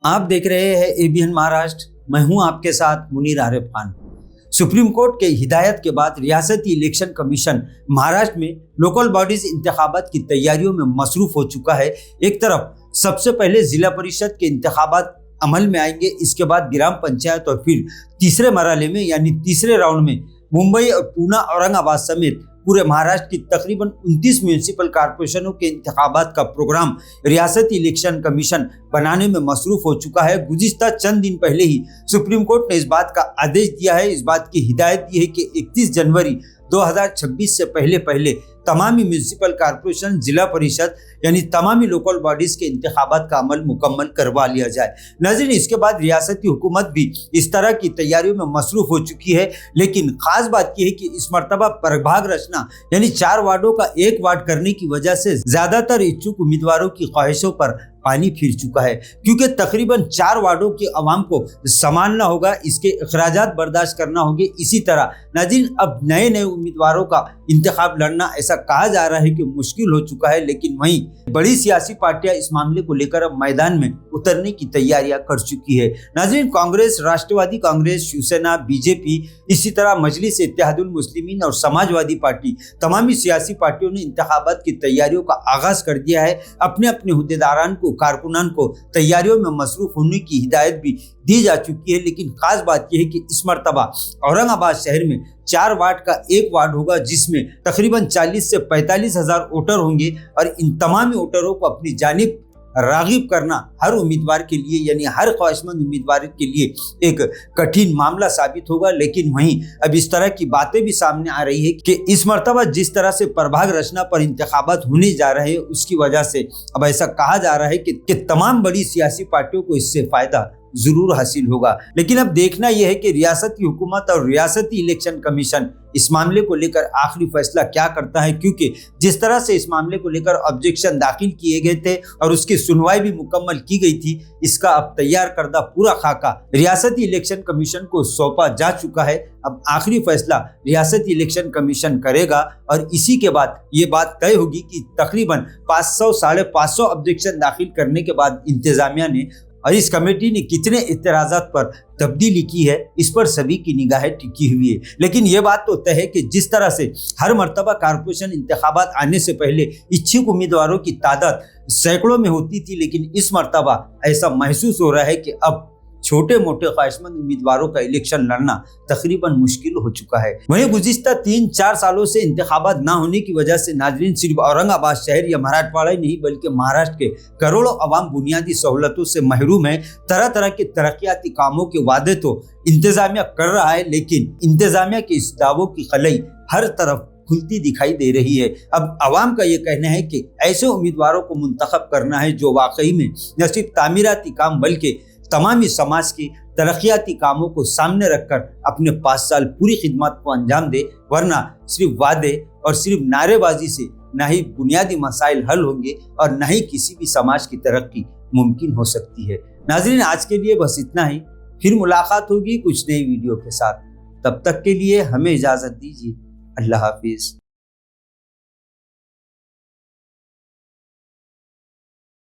आप देख रहे हैं एबीएन महाराष्ट्र। मैं हूं आपके साथ मुनीर आरिफ खान। सुप्रीम कोर्ट के हिदायत के बाद रियासती इलेक्शन कमीशन महाराष्ट्र में लोकल बॉडीज इंतखाबात की तैयारियों में मसरूफ हो चुका है। एक तरफ सबसे पहले जिला परिषद के इंतखाबात अमल में आएंगे, इसके बाद ग्राम पंचायत और फिर तीसरे मरहले में यानी तीसरे राउंड में मुंबई और पूना औरंगाबाद समेत पूरे महाराष्ट्र की तकरीबन 29 म्यूनिसिपल कारपोरेशनों के इंतखाबात का प्रोग्राम रियासती इलेक्शन कमीशन बनाने में मसरूफ हो चुका है। गुज़िश्ता चंद दिन पहले ही सुप्रीम कोर्ट ने इस बात का आदेश दिया है, इस बात की हिदायत दी है कि 31 जनवरी 2026 से पहले तमामी म्यूनिसिपल कारपोरेशन, जिला परिषद यानी तमामी लोकल बॉडीज के इंतखाबात का अमल मुकम्मल करवा लिया जाए। नाज़रीन, इसके बाद रियासती हुकूमत भी इस तरह की तैयारियों में मसरूफ हो चुकी है, लेकिन खास बात यह है कि इस मरतबा प्रभाग रचना यानी 4 वार्डों का 1 वार्ड करने की वजह से ज्यादातर इच्छुक उम्मीदवारों की ख्वाहिशों पर पानी फिर चुका है, क्योंकि तकरीबन 4 वार्डों की आवाम को संभालना होगा, इसके अखराजात बर्दाश्त करना होंगे। इसी तरह नाज़रीन, अब नए उम्मीदवारों का इंतखाब लड़ना ऐसा कहा जा रहा है कि मुश्किल हो चुका है, लेकिन वहीं बड़ी सियासी पार्टियां इस मामले को लेकर अब मैदान में उतरने की तैयारियां कर चुकी है। नाज़रीन, कांग्रेस, राष्ट्रवादी कांग्रेस, शिवसेना, बीजेपी, इसी तरह मजलिस इत्तेहादुल मुस्लिमीन और समाजवादी पार्टी, तमामी सियासी पार्टियों ने इंतखाबात की तैयारियों का आगाज कर दिया है। अपने अपने हुद्देदारान को, कारकुनान को तैयारियों में मसरूफ होने की हिदायत भी दी जा चुकी है। लेकिन खास बात यह है कि इस मरतबा औरंगाबाद शहर में 4 वार्ड का 1 वार्ड होगा, जिसमें तकरीबन 40 से 45 हजार वोटर होंगे और इन तमाम वोटरों को अपनी जानिब रागिब करना हर उम्मीदवार के लिए यानी हर ख्वाहिशमंद उम्मीदवार के लिए एक कठिन मामला साबित होगा। लेकिन वहीं अब इस तरह की बातें भी सामने आ रही है कि इस मरतबा जिस तरह से प्रभाग रचना पर इंतखाबात होने जा रहे हैं, उसकी वजह से अब ऐसा कहा जा रहा है कि तमाम बड़ी सियासी पार्टियों को इससे फायदा जरूर हासिल होगा। लेकिन अब देखना यह है कि रियासती हुकूमत और रियासती इलेक्शन कमीशन इस मामले को लेकर आखिरी फैसला क्या करता है, क्योंकि जिस तरह से इस मामले को लेकर ऑब्जेक्शन दाखिल किए गए थे और उसकी सुनवाई भी मुकम्मल की गई थी, इसका अब तैयार करदा पूरा खाका रियासती इलेक्शन कमीशन को सौंपा जा चुका है। अब आखिरी फैसला रियासती इलेक्शन कमीशन करेगा और इसी के बाद ये बात तय होगी कि तकरीबन 500 साढ़े 500 ऑब्जेक्शन दाखिल करने के बाद इंतजामिया ने और इस कमेटी ने कितने इत्तराज़ात पर तब्दीली की है, इस पर सभी की निगाहें टिकी हुई है। लेकिन यह बात तो तय है कि जिस तरह से हर मर्तबा कारपोरेशन इंतखाबात आने से पहले इच्छुक उम्मीदवारों की तादाद सैकड़ों में होती थी, लेकिन इस मर्तबा ऐसा महसूस हो रहा है कि अब छोटे मोटे ख्वाहिशमंद उम्मीदवारों का इलेक्शन लड़ना तकरीबन मुश्किल हो चुका है। वहीं गुज़िश्ता 3-4 सालों से इंतखाबात न होने की वजह से नाज़रीन, सिर्फ औरंगाबाद शहर या मराठवाड़ा ही नहीं बल्कि महाराष्ट्र के करोड़ों अवाम बुनियादी सहूलतों से महरूम है। तरह तरह के तरक्याती कामों के वादे तो इंतजामिया कर रहा है, लेकिन इंतजामिया के इस दावों की खलई हर तरफ खुलती दिखाई दे रही है। अब अवाम का ये कहना है कि ऐसे उम्मीदवारों को मुंतखब करना है जो वाकई में न सिर्फ तामीराती काम बल्कि तमामी समाज के तरक्याती कामों को सामने रखकर अपने 5 साल पूरी खिदमत को अंजाम दे, वरना सिर्फ वादे और सिर्फ नारेबाजी से न ही बुनियादी मसाइल हल होंगे और न ही किसी भी समाज की तरक्की मुमकिन हो सकती है। नाज़रीन, आज के लिए बस इतना ही। फिर मुलाकात होगी कुछ नई वीडियो के साथ। तब तक के लिए हमें इजाज़त दीजिए। अल्लाह हाफिज़।